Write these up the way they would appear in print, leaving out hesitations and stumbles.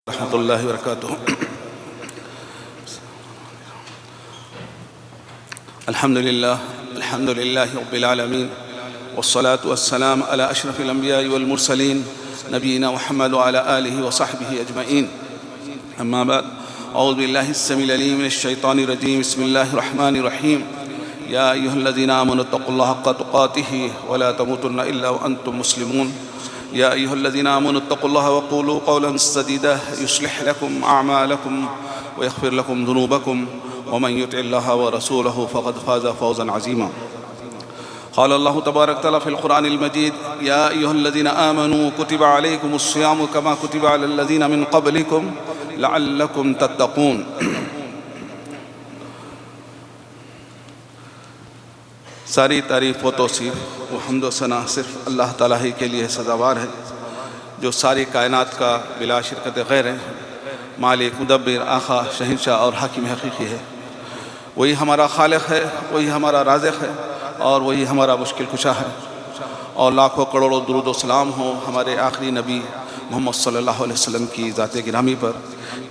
ورحمۃ اللہ وبرکاتہ۔ الحمد للہ رب العالمین والصلاة والسلام علی اشرف الانبیاء والمرسلین نبینا محمد وعلی آلہ وصحبہ اجمعین، اما بعد، اعوذ باللہ السمیع العلیم من الشیطان الرجیم، بسم اللہ الرحمن الرحیم، یا ایھا الذین آمنوا اتقوا اللہ حق تقاتہ ولا تموتن الا وانتم مسلمون، یا ایھا الذین آمنوا اتقوا اللہ وقولوا قولا سدیدا یصلح لکم اعمالکم ویغفر لکم ذنوبکم ومن یطع اللہ ورسولہ فقد فاز فوزا عظیما۔ قال اللہ تبارک تعالی فی القرآن المجید، یا ایھا الذین آمنوا کتب علیکم الصیام کما کتب علی الذین من قبلکم لعلکم تتقون۔ ساری تعریف و توصیف و حمد و ثنا صرف اللہ تعالیٰ ہی کے لیے سزاوار ہے، جو ساری کائنات کا بلا شرکت غیر ہے، مالک، مدبر، آقا، شہنشاہ اور حاکم حقیقی ہے۔ وہی ہمارا خالق ہے، وہی ہمارا رازق ہے، اور وہی ہمارا مشکل کشا ہے۔ اور لاکھوں کروڑوں درود و سلام ہو ہمارے آخری نبی محمد صلی اللہ علیہ وسلم کی ذات گرامی پر،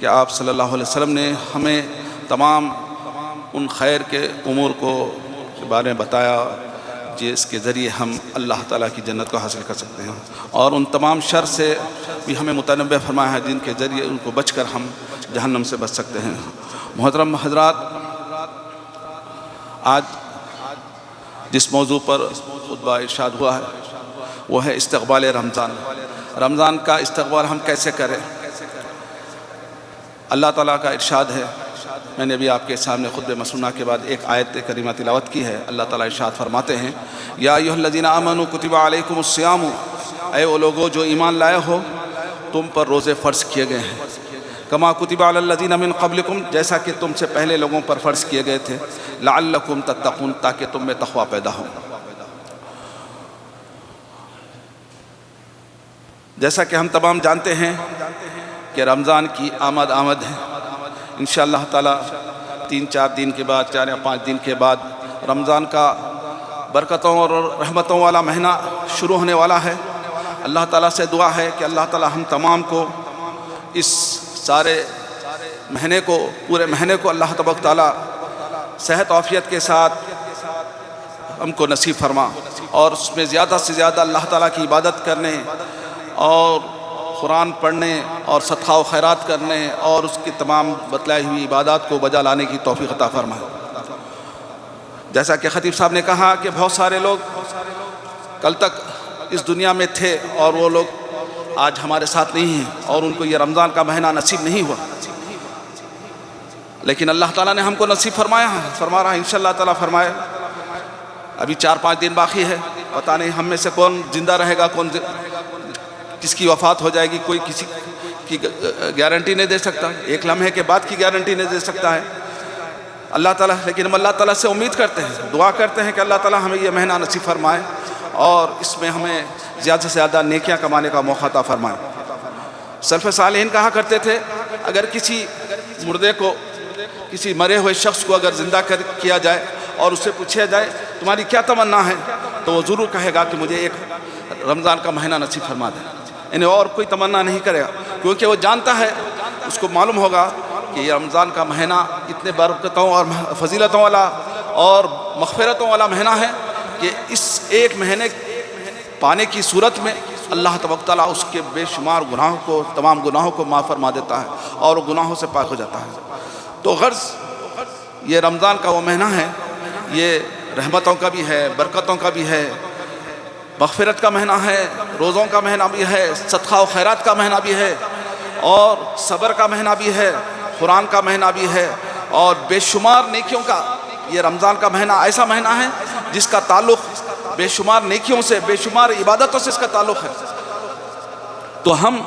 کہ آپ صلی اللہ علیہ وسلم نے ہمیں تمام ان خیر کے امور کے بارے میں بتایا جس کے ذریعے ہم اللہ تعالیٰ کی جنت کو حاصل کر سکتے ہیں، اور ان تمام شر سے بھی ہمیں متنبہ فرمایا ہے جن کے ذریعے ان کو بچ کر ہم جہنم سے بچ سکتے ہیں۔ محترم حضرات، آج جس موضوع پر خطبہ ارشاد ہوا ہے وہ ہے استقبال رمضان۔ رمضان کا استقبال ہم کیسے کریں؟ اللہ تعالیٰ کا ارشاد ہے، میں نے ابھی آپ کے سامنے خطبہ مسنونہ کے بعد ایک آیت کریمہ تلاوت کی ہے۔ اللہ تعالیٰ ارشاد فرماتے ہیں، یا ایھا الذین آمنوا کتب علیکم الصیام، اے وہ لوگو جو ایمان لائے ہو، تم پر روزے فرض کیے گئے ہیں، کما کتب علی الذین من قبلکم، جیسا کہ تم سے پہلے لوگوں پر فرض کیے گئے تھے، لعلکم تتقون، تاکہ تم میں تقوی پیدا ہو۔ جیسا کہ ہم تمام جانتے ہیں کہ رمضان کی آمد ہے، انشاءاللہ تعالیٰ 3-4 دن کے بعد، 4 یا 5 دن کے بعد رمضان کا برکتوں اور رحمتوں والا مہینہ شروع ہونے والا ہے۔ اللہ تعالیٰ سے دعا ہے کہ اللہ تعالیٰ ہم تمام کو اس سارے مہینے کو، پورے مہینے کو اللہ تبارک تعالیٰ صحت و عافیت کے ساتھ ہم کو نصیب فرما، اور اس میں زیادہ سے زیادہ اللہ تعالیٰ کی عبادت کرنے اور قرآن پڑھنے اور صدقہ و خیرات کرنے اور اس کی تمام بتلائی ہوئی عبادات کو بجا لانے کی توفیق عطا فرمائے۔ جیسا کہ خطیب صاحب نے کہا کہ بہت سارے لوگ کل تک اس دنیا میں تھے اور وہ لوگ آج ہمارے ساتھ نہیں ہیں، اور ان کو یہ رمضان کا مہینہ نصیب نہیں ہوا، لیکن اللہ تعالیٰ نے ہم کو نصیب فرمایا ہے، فرما رہا ہے انشاءاللہ تعالیٰ فرمائے۔ ابھی 4-5 دن باقی ہے، پتہ نہیں ہم میں سے کون زندہ رہے گا، کون کس کی وفات ہو جائے گی، کوئی کسی کی گارنٹی نہیں دے سکتا، ایک لمحے کے بعد کی گارنٹی نہیں دے سکتا ہے اللہ تعالیٰ، لیکن ہم اللہ تعالیٰ سے امید کرتے ہیں، دعا کرتے ہیں کہ اللہ تعالیٰ ہمیں یہ مہینہ نصیب فرمائے اور اس میں ہمیں زیادہ سے زیادہ نیکیاں کمانے کا موقع عطا فرمائے۔ سلف صالحین کہا کرتے تھے، اگر کسی مردے کو، کسی مرے ہوئے شخص کو اگر زندہ کیا جائے اور اس سے پوچھا جائے تمہاری کیا تمنا ہے، تو وہ ضرور کہے گا کہ مجھے ایک رمضان کا مہینہ نصیب فرما دے، انہیں اور کوئی تمنا نہیں کرے گا، کیونکہ وہ جانتا ہے، اس کو معلوم ہوگا کہ یہ رمضان کا مہینہ اتنے برکتوں اور فضیلتوں والا اور مغفرتوں والا مہینہ ہے کہ اس ایک مہینے پانے کی صورت میں اللہ تبارک تعالیٰ اس کے بے شمار گناہوں کو، تمام گناہوں کو معاف فرما دیتا ہے اور وہ گناہوں سے پاک ہو جاتا ہے۔ تو غرض یہ رمضان کا وہ مہینہ ہے، یہ رحمتوں کا بھی ہے، برکتوں کا بھی ہے، مغفرت کا مہینہ ہے، روزوں کا مہینہ بھی ہے، صدقہ و خیرات کا مہینہ بھی ہے، اور صبر کا مہینہ بھی ہے، قرآن کا مہینہ بھی ہے، اور بے شمار نیکیوں کا یہ رمضان کا مہینہ ایسا مہینہ ہے جس کا تعلق بے شمار نیکیوں سے، بے شمار عبادتوں سے اس کا تعلق ہے۔ تو ہم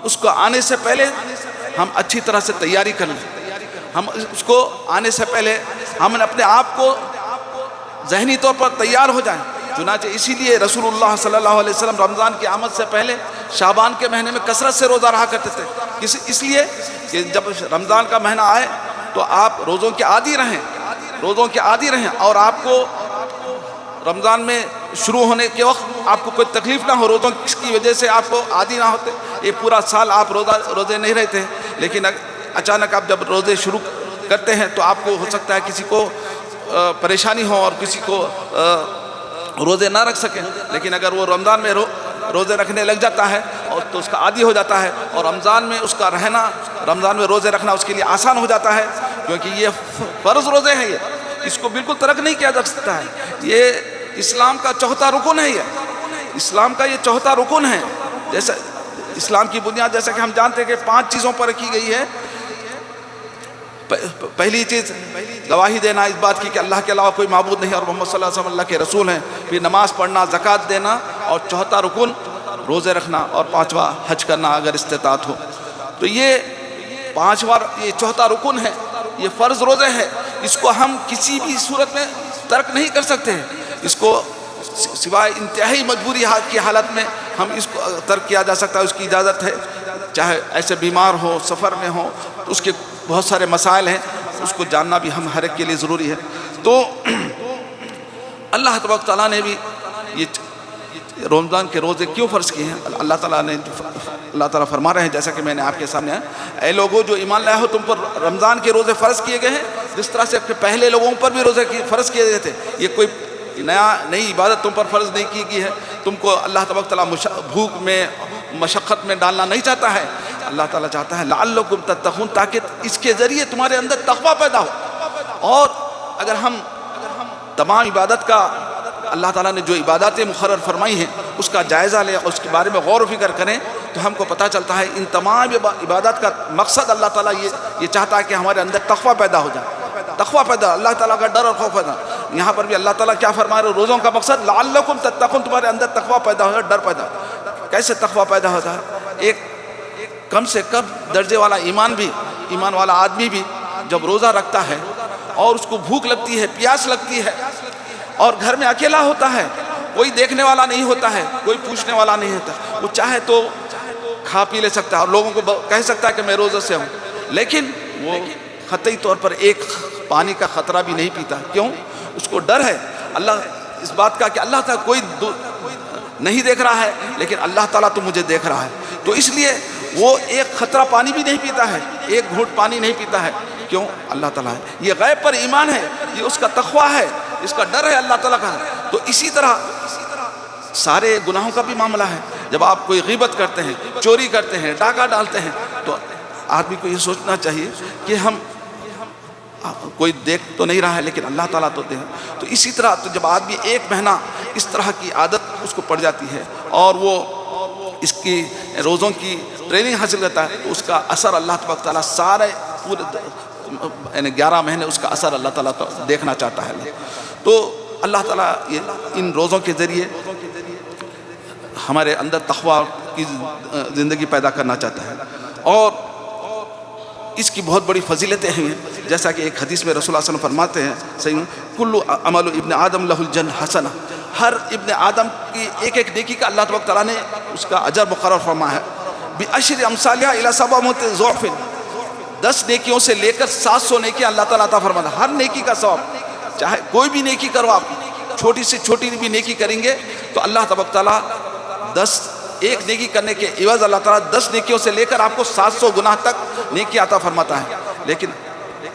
اس کو آنے سے پہلے ہم اچھی طرح سے تیاری کر لیں، ہم اس کو آنے سے پہلے ہم اپنے آپ کو ذہنی طور پر تیار ہو جائیں۔ چنانچہ اسی لیے رسول اللہ صلی اللہ علیہ وسلم رمضان کی آمد سے پہلے شعبان کے مہینے میں کثرت سے روزہ رہا کرتے تھے، اس لیے کہ جب رمضان کا مہینہ آئے تو آپ روزوں کے عادی رہیں، اور آپ کو رمضان میں شروع ہونے کے وقت آپ کو کوئی تکلیف نہ ہو، روزوں کی وجہ سے آپ کو عادی نہ ہوتے، یہ پورا سال آپ روزے نہیں رہتے ہیں، لیکن اچانک آپ جب روزے شروع کرتے ہیں تو آپ کو ہو سکتا ہے کسی کو پریشانی ہو اور کسی کو روزے نہ رکھ سکیں، لیکن اگر وہ رمضان میں روزے رکھنے لگ جاتا ہے اور تو اس کا عادی ہو جاتا ہے، اور رمضان میں اس کا رہنا، رمضان میں روزے رکھنا اس کے لیے آسان ہو جاتا ہے، کیونکہ یہ فرض روزے ہیں، یہ اس کو بالکل ترک نہیں کیا جا سکتا ہے، یہ اسلام کا چوتھا رکن ہے، یہ اسلام کا یہ چوتھا رکن ہے۔ جیسا اسلام کی بنیاد جیسا کہ ہم جانتے ہیں کہ 5 چیزوں پر رکھی گئی ہے۔ پہلی چیز گواہی دینا اس بات کی کہ اللہ کے علاوہ کوئی معبود نہیں اور محمد صلی اللہ علیہ وسلم اللہ کے رسول ہیں، پھر نماز پڑھنا، زکوٰۃ دینا، اور چوتھا رکن روزے رکھنا، اور 5واں حج کرنا اگر استطاعت ہو۔ تو یہ 5واں، یہ چوتھا رکن ہے، یہ فرض روزے ہے، اس کو ہم کسی بھی صورت میں ترک نہیں کر سکتے ہیں، اس کو سوائے انتہائی مجبوری کی حالت میں ہم اس کو ترک کیا جا سکتا ہے، اس کی اجازت ہے، چاہے ایسے بیمار ہو، سفر میں ہو، تو اس کے بہت سارے مسائل ہیں، اس کو جاننا بھی ہم ہر ایک کے لیے ضروری ہے۔ تو اللہ تبارک تعالیٰ نے بھی یہ رمضان کے روزے کیوں فرض کیے ہیں؟ اللہ تعالیٰ فرما رہے ہیں، جیسا کہ میں نے آپ کے سامنے اے لوگوں جو ایمان لائے ہو، تم پر رمضان کے روزے فرض کیے گئے ہیں جس طرح سے پہلے لوگوں پر بھی روزے فرض کیے گئے تھے۔ یہ کوئی نئی عبادت تم پر فرض نہیں کی گئی ہے، تم کو اللہ تبارک تعالیٰ بھوک میں، مشقت میں ڈالنا نہیں چاہتا ہے، اللہ تعالیٰ چاہتا ہے لعلکم تتقون، تاکہ اس کے ذریعے تمہارے اندر تقویٰ پیدا ہو۔ اور اگر ہم تمام عبادت کا، اللہ تعالیٰ نے جو عباداتیں مقرر فرمائی ہیں اس کا جائزہ لیں اور اس کے بارے میں غور و فکر کریں تو ہم کو پتہ چلتا ہے ان تمام عبادات کا مقصد اللہ تعالیٰ یہ چاہتا ہے کہ ہمارے اندر تقویٰ پیدا ہو جائے، تقویٰ پیدا، اللہ تعالیٰ کا ڈر اور خوف پیدا۔ یہاں پر بھی اللہ تعالیٰ کیا فرما رہے ہیں؟ روزوں کا مقصد لعلکم تتقون، تمہارے اندر تقویٰ پیدا ہو جائے، ڈر پیدا ہو۔ کیسے تقویٰ پیدا ہوتا ہے؟ ایک کم سے کم درجے والا ایمان والا آدمی بھی جب روزہ رکھتا ہے اور اس کو بھوک لگتی ہے، پیاس لگتی ہے، اور گھر میں اکیلا ہوتا ہے، کوئی دیکھنے والا نہیں ہوتا ہے، کوئی پوچھنے والا نہیں ہوتا، وہ چاہے تو کھا پی لے سکتا ہے اور لوگوں کو کہہ سکتا ہے کہ میں روزے سے ہوں، لیکن وہ قطعی طور پر ایک پانی کا خطرہ بھی نہیں پیتا۔ کیوں؟ اس کو ڈر ہے اللہ اس بات کا کہ اللہ تعالیٰ کوئی نہیں دیکھ رہا ہے، لیکن اللہ تعالیٰ تو مجھے دیکھ رہا ہے، تو اس لیے وہ ایک خطرہ پانی بھی نہیں پیتا ہے، ایک گھونٹ پانی نہیں پیتا ہے۔ کیوں؟ اللہ تعالیٰ ہے، یہ غیب پر ایمان ہے، یہ اس کا تقویٰ ہے، اس کا ڈر ہے اللہ تعالیٰ کا۔ تو اسی طرح سارے گناہوں کا بھی معاملہ ہے، جب آپ کوئی غیبت کرتے ہیں، چوری کرتے ہیں، ڈاکہ ڈالتے ہیں، تو آدمی کو یہ سوچنا چاہیے کہ ہم کوئی دیکھ تو نہیں رہا ہے لیکن اللہ تعالیٰ تو دیکھ۔ تو اسی طرح تو جب آدمی 1 مہینہ اس طرح کی عادت اس کو پڑ جاتی ہے اور وہ اس کی روزوں کی ٹریننگ حاصل کرتا ہے تو اس کا اثر اللہ تبارک تعالیٰ سارے پورے یعنی 11 مہینے اس کا اثر اللہ تعالیٰ دیکھنا چاہتا ہے۔ تو اللہ تعالیٰ ان روزوں کے ذریعے ہمارے اندر تقویٰ کی زندگی پیدا کرنا چاہتا ہے، اور اس کی بہت بڑی فضیلتیں ہیں، جیسا کہ ایک حدیث میں رسول اللہ صلی اللہ علیہ وسلم فرماتے ہیں صحیح کل عمل ابن آدم لہ الجنہ حسنہ، ہر ابن آدم کی ایک نیکی کا اللہ تبارک تعالیٰ نے اس کا اجر مقرر فرمایا ہے، بعشر امثالها الی 700 ضعف، 10 نیکیوں سے لے کر 700 نیکیاں اللہ تعالیٰ عطا فرماتا ہے۔ ہر نیکی کا ثواب، چاہے کوئی بھی نیکی کرو آپ، چھوٹی سے چھوٹی بھی نیکی کریں گے تو اللہ تبارک تعالیٰ ایک نیکی کرنے کے عوض اللہ تعالیٰ 10 نیکیوں سے لے کر آپ کو 700 گناہ تک نیکی عطا فرماتا ہے۔ لیکن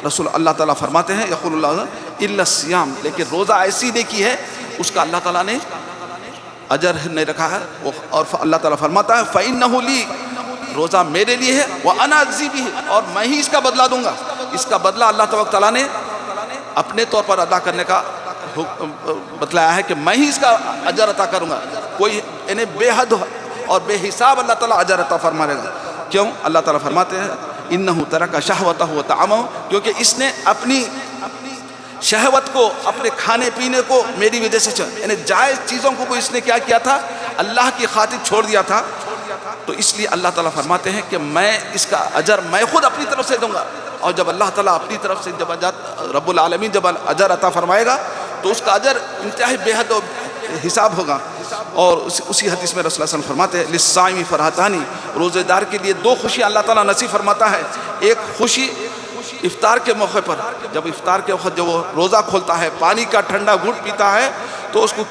رسول اللہ تعالیٰ فرماتے ہیں یقول اللہ الا الصیام، لیکن روزہ ایسی نیکی ہے اس کا اللہ تعالیٰ نے اجر نہیں رکھا ہے، اور اللہ تعالیٰ فرماتا ہے فإنہ لی، روزہ میرے لیے ہے، وأنا أجزی بہ، اور میں ہی اس کا بدلہ دوں گا۔ اس کا بدلہ اللہ تبارک تعالیٰ نے اپنے طور پر ادا کرنے کا بتلایا ہے کہ میں ہی اس کا اجر عطا کروں گا، کوئی انہیں بے حد اور بے حساب اللہ تعالیٰ اجر عطا فرمائے گا۔ کیوں؟ اللہ تعالیٰ فرماتے ہیں انہ ترک شہوتہ وطعامہ، کیونکہ اس نے اپنی شہوت کو، اپنے کھانے پینے کو میری وجہ سے یعنی جائز چیزوں کو اس نے کیا کیا تھا؟ اللہ کی خاطر چھوڑ دیا تھا، تو اس لیے اللہ تعالیٰ فرماتے ہیں کہ میں اس کا اجر میں خود اپنی طرف سے دوں گا۔ اور جب اللہ تعالیٰ اپنی طرف سے جب رب العالمین جب اجر عطا فرمائے گا تو اس کا اجر انتہائی بے حد حساب ہوگا۔ اور اسی حدیث میں رسول اللہ صلی اللہ علیہ وسلم فرماتے ہیں للصائم فرحتانی، روزے دار کے لیے 2 خوشیاں اللہ تعالیٰ نصیب فرماتا ہے۔ ایک خوشی افطار کے موقع پر، جب افطار کے وقت جب وہ روزہ کھولتا ہے، پانی کا ٹھنڈا گھونٹ پیتا ہے تو اس کو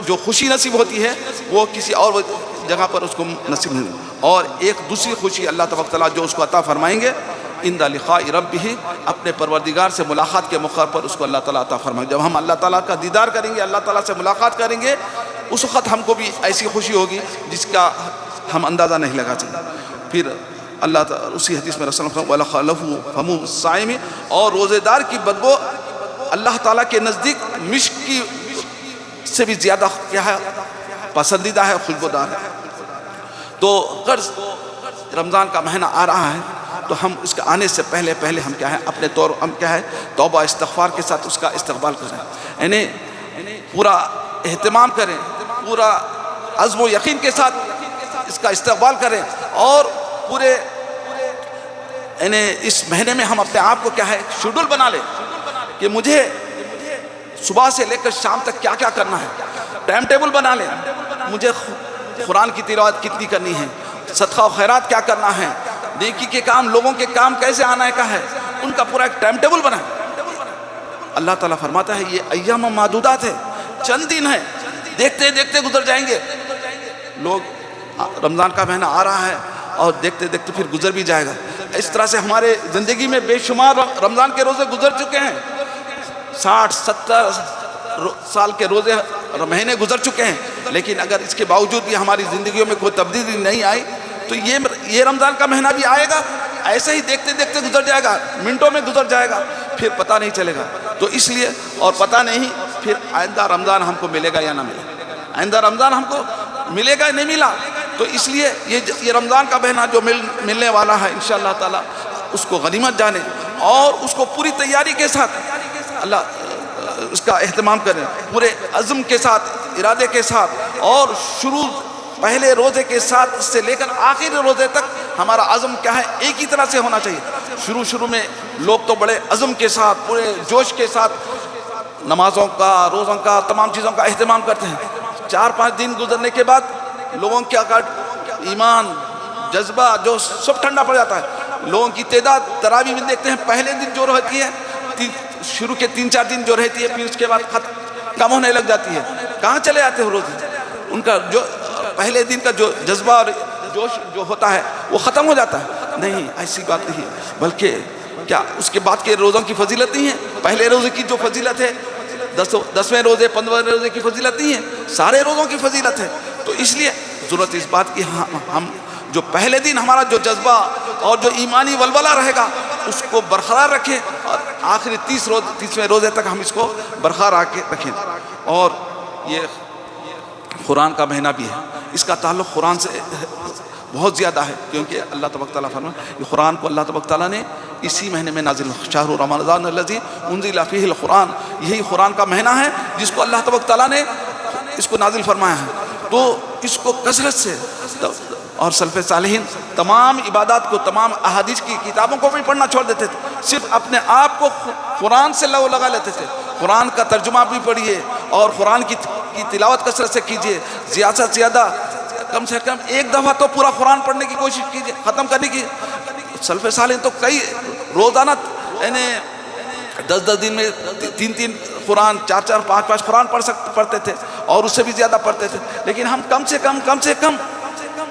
جو خوشی نصیب ہوتی ہے وہ کسی اور جگہ پر اس کو نصیب نہیں. اور ایک دوسری خوشی اللہ تبارک و تعالیٰ جو اس کو عطا فرمائیں گے عند لقاء ربہ، اپنے پروردگار سے ملاقات کے موقع پر اس کو اللہ تعالیٰ عطا فرمائیں گے. جب ہم اللہ تعالیٰ کا دیدار کریں گے، اللہ تعالیٰ سے ملاقات کریں گے، اس وقت ہم کو بھی ایسی خوشی ہوگی جس کا ہم اندازہ نہیں لگا سکتے. پھر اللہ تعالیٰ اسی حدیث میں رسول اللہ وَلَخَلَفُ فَمُ الصَّائِمِ، اور روزے دار کی بدبو اللہ تعالیٰ کے نزدیک مشک کی سے بھی زیادہ کیا ہے، پسندیدہ ہے، خوشبودار ہے. تو قرض رمضان کا مہینہ آ رہا ہے تو ہم اس کے آنے سے پہلے ہم کیا ہے اپنے طور ہم کیا ہے توبہ استغفار کے ساتھ اس کا استقبال کریں، یعنی پورا اہتمام کریں، پورا عزم و یقین کے ساتھ اس کا استقبال کریں، اور پورے یعنی اس مہینے میں ہم اپنے آپ کو کیا ہے شیڈول بنا لیں کہ مجھے صبح سے لے کر شام تک کیا کیا کرنا ہے. ٹائم ٹیبل بنا لیں، مجھے قرآن کی تلاوت کتنی کرنی ہے، صدقہ و خیرات کیا کرنا ہے، نیکی کے کام، لوگوں کے کام کیسے آنا ہے کا ہے، ان کا پورا ایک ٹائم ٹیبل بنا. اللہ تعالیٰ فرماتا ہے یہ ایام معدودات ہے، چند دن ہے، دیکھتے دیکھتے گزر جائیں گے. لوگ رمضان کا مہینہ آ رہا ہے اور دیکھتے دیکھتے پھر گزر بھی جائے گا. اس طرح سے ہمارے زندگی میں بے شمار رمضان کے روزے گزر چکے ہیں، 60-70 سال کے روزے مہینے گزر چکے ہیں، لیکن اگر اس کے باوجود بھی ہماری زندگیوں میں کوئی تبدیلی نہیں آئی تو یہ رمضان کا مہینہ بھی آئے گا، ایسے ہی دیکھتے دیکھتے گزر جائے گا، منٹوں میں گزر جائے گا، پھر پتہ نہیں چلے گا. تو اس لیے، اور پتہ نہیں پھر آئندہ رمضان ہم کو ملے گا یا نہ ملے گا، آئندہ رمضان ہم کو ملے گا یا نہیں ملا. تو اس لیے یہ رمضان کا مہینہ جو ملنے والا ہے انشاءاللہ تعالیٰ اس کو غنیمت جانے اور اس کو پوری تیاری کے ساتھ اللہ اس کا اہتمام کریں، پورے عزم کے ساتھ، ارادے کے ساتھ، اور شروع پہلے روزے کے ساتھ سے لے کر آخری روزے تک ہمارا عزم کیا ہے ایک ہی طرح سے ہونا چاہیے. شروع میں لوگ تو بڑے عزم کے ساتھ، پورے جوش کے ساتھ نمازوں کا، روزوں کا، تمام چیزوں کا اہتمام کرتے ہیں. 4-5 دن گزرنے کے بعد لوگوں کے ایمان، جذبہ جو سب ٹھنڈا پڑ جاتا ہے. لوگوں کی تعداد تراویح میں دیکھتے ہیں پہلے دن جو رہتی ہے، شروع کے 3-4 دن جو رہتی ہے، پھر اس کے بعد کم ہونے لگ جاتی ہے. کہاں چلے جاتے ہیں روزے؟ ان کا جو پہلے دن کا جو جذبہ اور جوش جو ہوتا ہے وہ ختم ہو جاتا ہے. نہیں، ایسی بات نہیں ہے، بلکہ کیا اس کے بعد کے روزوں کی فضیلت نہیں ہے؟ پہلے روزے کی جو فضیلت ہے، 10ویں روزے، 15ویں روزے کی فضیلت نہیں ہے، سارے روزوں کی فضیلت ہے. تو اس لیے ضرورت اس بات کی ہم جو پہلے دن ہمارا جو جذبہ اور جو ایمانی ولولہ رہے گا اس کو برقرار رکھیں، اور آخری 30ویں روزے تک ہم اس کو برقرار رکھیں. اور یہ قرآن کا مہینہ بھی ہے، اس کا تعلق قرآن سے بہت زیادہ ہے، کیونکہ اللہ تبارک تعالیٰ فرماتا ہے قرآن کو اللہ تبارک تعالیٰ نے اسی مہینے میں نازل، شہر رمضان الذی انزل فیہ القرآن، یہی قرآن کا مہینہ ہے جس کو اللہ تبارک تعالیٰ نے اس کو نازل فرمایا ہے. تو اس کو کثرت سے، اور سلف صالحین تمام عبادات کو، تمام احادیث کی کتابوں کو بھی پڑھنا چھوڑ دیتے تھے، صرف اپنے آپ کو قرآن سے لگا لیتے تھے. قرآن کا ترجمہ بھی پڑھیے اور قرآن کی تلاوت کثرت سے کیجیے، زیادہ سے زیادہ کم سے کم ایک دفعہ تو پورا قرآن پڑھنے کی کوشش کیجیے، ختم کرنے کی. سلف صالحین تو کئی روزانہ یعنی 10 دن میں 3 قرآن، 4 5 قرآن پڑھتے تھے، اور اس سے بھی زیادہ پڑھتے تھے. لیکن ہم کم سے کم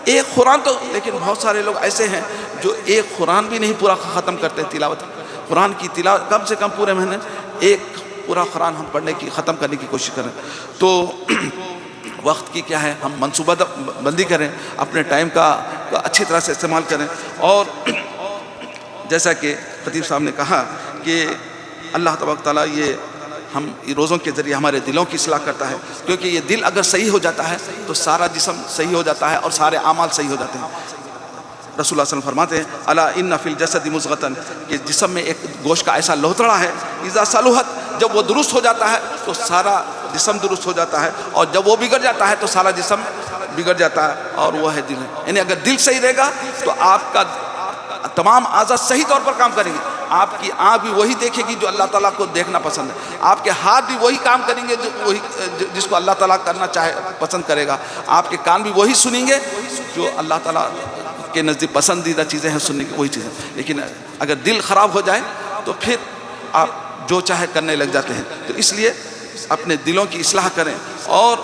ایک قرآن تو، لیکن بہت سارے لوگ ایسے ہیں جو ایک قرآن بھی نہیں پورا ختم کرتے. تلاوت قرآن کی تلاوت کم سے کم پورے مہینے ایک پورا قرآن ہم پڑھنے کی، ختم کرنے کی کوشش کریں. تو وقت کی کیا ہے، ہم منصوبہ بندی کریں، اپنے ٹائم کا اچھی طرح سے استعمال کریں. اور جیسا کہ خطیب صاحب نے کہا کہ اللہ تبارک تعالیٰ یہ ہم روزوں کے ذریعے ہمارے دلوں کی اصلاح کرتا ہے، کیونکہ یہ دل اگر صحیح ہو جاتا ہے تو سارا جسم صحیح ہو جاتا ہے اور سارے اعمال صحیح ہو جاتے ہیں. رسول اللہ صلی اللہ علیہ وسلم فرماتے ہیں الا ان فی الجسد مضغۃ، کہ جسم میں ایک گوشت کا ایسا لوتڑا ہے، اذا صلحت، جب وہ درست ہو جاتا ہے تو سارا جسم درست ہو جاتا ہے، اور جب وہ بگڑ جاتا ہے تو سارا جسم بگڑ جاتا ہے، اور وہ ہے دل. یعنی اگر دل صحیح رہے گا تو آپ کا تمام اعضاء صحیح طور پر کام کریں گے. آپ کی آنکھ بھی وہی دیکھے گی جو اللہ تعالیٰ کو دیکھنا پسند ہے، آپ کے ہاتھ بھی وہی کام کریں گے جس کو اللہ تعالیٰ کرنا پسند کرے گا، آپ کے کان بھی وہی سنیں گے جو اللہ تعالیٰ کے نزدیک پسندیدہ چیزیں ہیں سننے کی، وہی چیزیں. لیکن اگر دل خراب ہو جائے تو پھر آپ جو چاہے کرنے لگ جاتے ہیں. تو اس لیے اپنے دلوں کی اصلاح کریں اور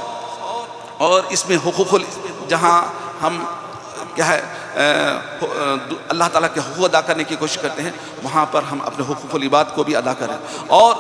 اس میں جہاں ہم کیا ہے اللہ تعالیٰ کے حقوق ادا کرنے کی کوشش کرتے ہیں، وہاں پر ہم اپنے حقوق العباد کو بھی ادا کریں، اور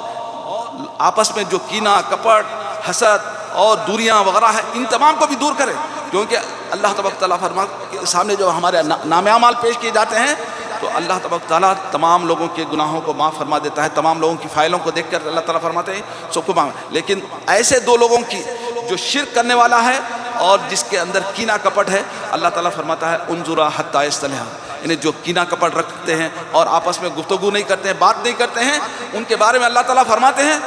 آپس میں جو کینہ، کپٹ، حسد اور دوریاں وغیرہ ہیں، ان تمام کو بھی دور کریں، کیونکہ اللہ تبارک تعالیٰ فرماتے کے سامنے جو ہمارے نام اعمال پیش کیے جاتے ہیں تو اللہ تبارک تعالیٰ تمام لوگوں کے گناہوں کو معاف فرما دیتا ہے، تمام لوگوں کی فائلوں کو دیکھ کر اللہ تعالیٰ فرماتے ہیں سب کو معاف، لیکن ایسے دو لوگوں کی جو شرک کرنے والا ہے اور جس کے اندر کینہ کپٹ ہے، اللہ تعالیٰ فرماتا ہے انظرا حتی یصطلحا، یعنی جو کینہ کپٹ رکھتے ہیں اور آپس میں گفتگو نہیں کرتے ہیں، بات نہیں کرتے ہیں، ان کے بارے میں اللہ تعالیٰ فرماتے ہیں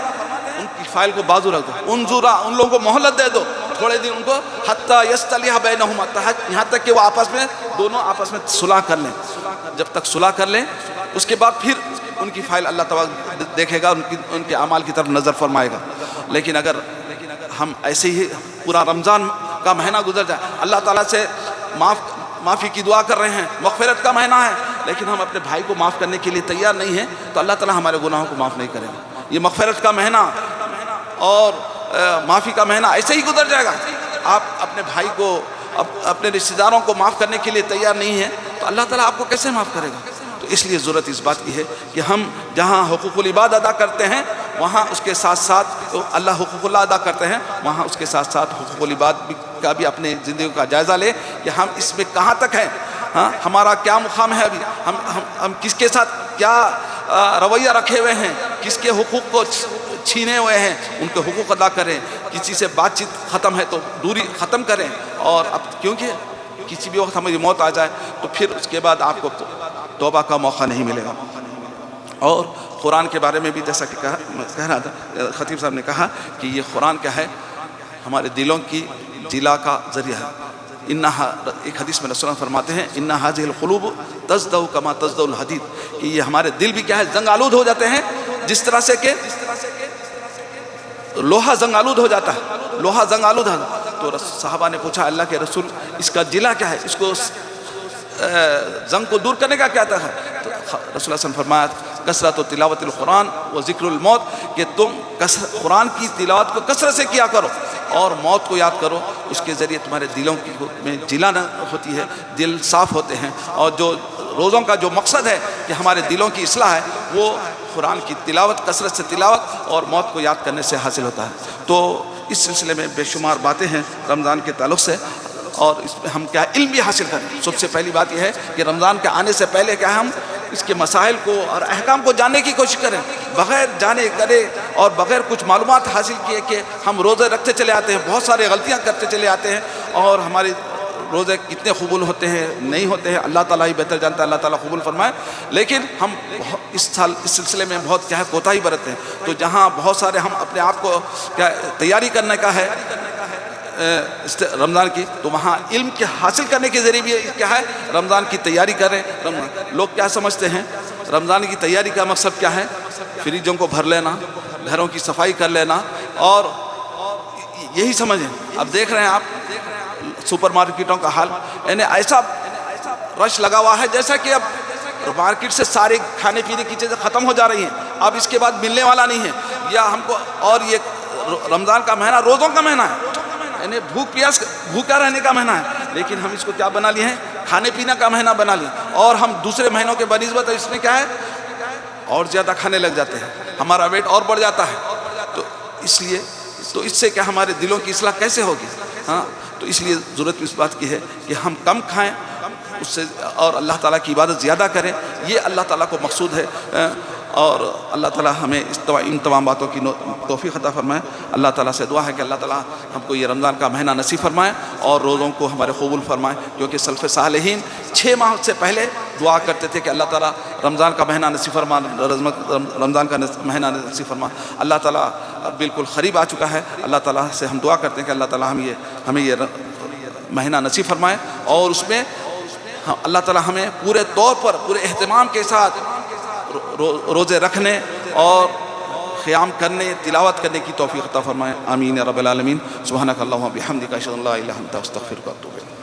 ان کی فائل کو بازو رکھ دو، انظرا، ان لوگوں کو مہلت دے دو تھوڑے دن، ان کو حتی یصطلحا بینہما، یہاں تک کہ وہ دونوں آپس میں صلح کر لیں، جب تک صلح کر لیں اس کے بعد پھر ان کی فائل اللہ تعالیٰ دیکھے گا، ان کے اعمال کی طرف نظر فرمائے گا۔ لیکن اگر ہم ایسے ہی پورا رمضان کا مہینہ گزر جائے، اللہ تعالیٰ سے معافی کی دعا کر رہے ہیں، مغفرت کا مہینہ ہے، لیکن ہم اپنے بھائی کو معاف کرنے کے لیے تیار نہیں ہیں، تو اللہ تعالیٰ ہمارے گناہوں کو معاف نہیں کرے گا۔ یہ مغفرت کا مہینہ اور معافی کا مہینہ ایسے ہی گزر جائے گا، آپ اپنے بھائی کو، اپنے رشتہ داروں کو معاف کرنے کے لیے تیار نہیں ہیں، تو اللہ تعالیٰ آپ کو کیسے معاف کرے گا؟ تو اس لیے ضرورت اس بات کی ہے کہ ہم جہاں حقوق العباد ادا کرتے ہیں وہاں اس کے ساتھ ساتھ اللہ حقوق اللہ ادا کرتے ہیں، وہاں اس کے ساتھ ساتھ حقوق العباد کا بھی اپنے زندگی کا جائزہ لے کہ ہم اس میں کہاں تک ہیں، ہمارا کیا مقام ہے، ابھی ہم کس کے ساتھ کیا رویہ رکھے ہوئے ہیں، کس کے حقوق کو چھینے ہوئے ہیں، ان کے حقوق ادا کریں، کسی سے بات چیت ختم ہے تو دوری ختم کریں، اور اب کیونکہ کسی بھی وقت ہماری موت آ جائے تو پھر اس کے بعد آپ کو توبہ کا موقع نہیں ملے گا۔ اور قرآن کے بارے میں بھی جیسا کہ کہہ رہا تھا خطیب صاحب نے کہا کہ یہ قرآن کیا ہے، ہمارے دلوں کی جلا کا ذریعہ ہے۔ ایک حدیث میں رسول اللہ فرماتے ہیں انہا ھذہ القلوب تزدو کما تزدو الحدید، کہ یہ ہمارے دل بھی کیا ہے، زنگ آلود ہو جاتے ہیں، جس طرح سے کہ لوہا زنگ آلود ہو جاتا ہے، لوہا زنگ آلود ہے۔ تو صحابہ نے پوچھا اللہ کے رسول اس کا جلا کیا ہے، اس کو زنگ کو دور کرنے کا کیا تھا ہے؟ تو رسول اللہ صلی اللہ علیہ وسلم فرمایا کثرت و تلاوت القرآن و ذکر الموت، کہ تم قرآن کی تلاوت کو کثرت سے کیا کرو اور موت کو یاد کرو، اس کے ذریعے تمہارے دلوں میں جلا ہوتی ہے، دل صاف ہوتے ہیں، اور جو روزوں کا جو مقصد ہے کہ ہمارے دلوں کی اصلاح ہے وہ قرآن کی تلاوت، کثرت سے تلاوت اور موت کو یاد کرنے سے حاصل ہوتا ہے۔ تو اس سلسلے میں بے شمار باتیں ہیں رمضان کے تعلق سے، اور اس میں ہم کیا علم بھی حاصل کریں۔ سب سے پہلی بات یہ ہے کہ رمضان کے آنے سے پہلے کیا ہم اس کے مسائل کو اور احکام کو جاننے کی کوشش کریں، بغیر جانے کرے اور بغیر کچھ معلومات حاصل کیے کہ ہم روزے رکھتے چلے آتے ہیں، بہت سارے غلطیاں کرتے چلے آتے ہیں، اور ہمارے روزے کتنے قبول ہوتے ہیں نہیں ہوتے ہیں اللہ تعالیٰ ہی بہتر جانتا ہے، اللہ تعالیٰ قبول فرمائے، لیکن ہم اس سلسلے میں بہت کیا ہے کوتاہی برتتے ہیں۔ تو جہاں بہت سارے ہم اپنے آپ کو کیا تیاری کرنے کا ہے رمضان کی، تو وہاں علم کے حاصل کرنے کے ذریعے بھی کیا ہے رمضان کی تیاری کریں۔ لوگ کیا سمجھتے ہیں رمضان کی تیاری کا مقصد کیا ہے، فریجوں کو بھر لینا، گھروں کی صفائی کر لینا، اور یہی سمجھیں۔ اب دیکھ رہے ہیں آپ سپر مارکیٹوں کا حال، یعنی ایسا رش لگا ہوا ہے جیسا کہ اب مارکیٹ سے سارے کھانے پینے کی چیزیں ختم ہو جا رہی ہیں، اب اس کے بعد ملنے والا نہیں ہے، یا ہم کو، اور یہ رمضان کا مہینہ روزوں کا مہینہ ہے، یعنی بھوکا رہنے کا مہینہ ہے، لیکن ہم اس کو کیا بنا لیے ہیں، کھانے پینے کا مہینہ بنا لیے، اور ہم دوسرے مہینوں کے بنسبت اس میں کیا ہے اور زیادہ کھانے لگ جاتے ہیں، ہمارا ویٹ اور بڑھ جاتا ہے۔ تو اس لیے تو اس سے کیا ہمارے دلوں کی اصلاح کیسے ہوگی؟ تو اس لیے ضرورت اس بات کی ہے کہ ہم کم کھائیں اس سے، اور اللہ تعالیٰ کی عبادت زیادہ کریں، یہ اللہ تعالیٰ کو مقصود ہے، اور اللہ تعالیٰ ہمیں ان تمام باتوں کی توفیق عطا فرمائے۔ اللہ تعالیٰ سے دعا ہے کہ اللہ تعالیٰ ہم کو یہ رمضان کا مہینہ نصیب فرمائے اور روزوں کو ہمارے قبول فرمائے، کیونکہ سلف صالحین 6 ماہ سے پہلے دعا کرتے تھے کہ اللہ تعالیٰ رمضان کا مہینہ نصیب فرما، رمضان کا مہینہ نصیب فرما۔ اللہ تعالیٰ بالکل قریب آ چکا ہے، اللہ تعالیٰ سے ہم دعا کرتے ہیں کہ اللہ تعالیٰ ہمیں یہ مہینہ نصیب فرمائے، اور اس میں اللہ تعالیٰ ہمیں پورے طور پر پورے اہتمام کے ساتھ روزے رکھنے اور قیام کرنے، تلاوت کرنے کی توفیق عطا فرمائے۔ آمین یا رب العالمین۔ سبحانک اللہم و بحمدک، اشہد ان لا الہ الا انت، استغفرک و اتوب الیک۔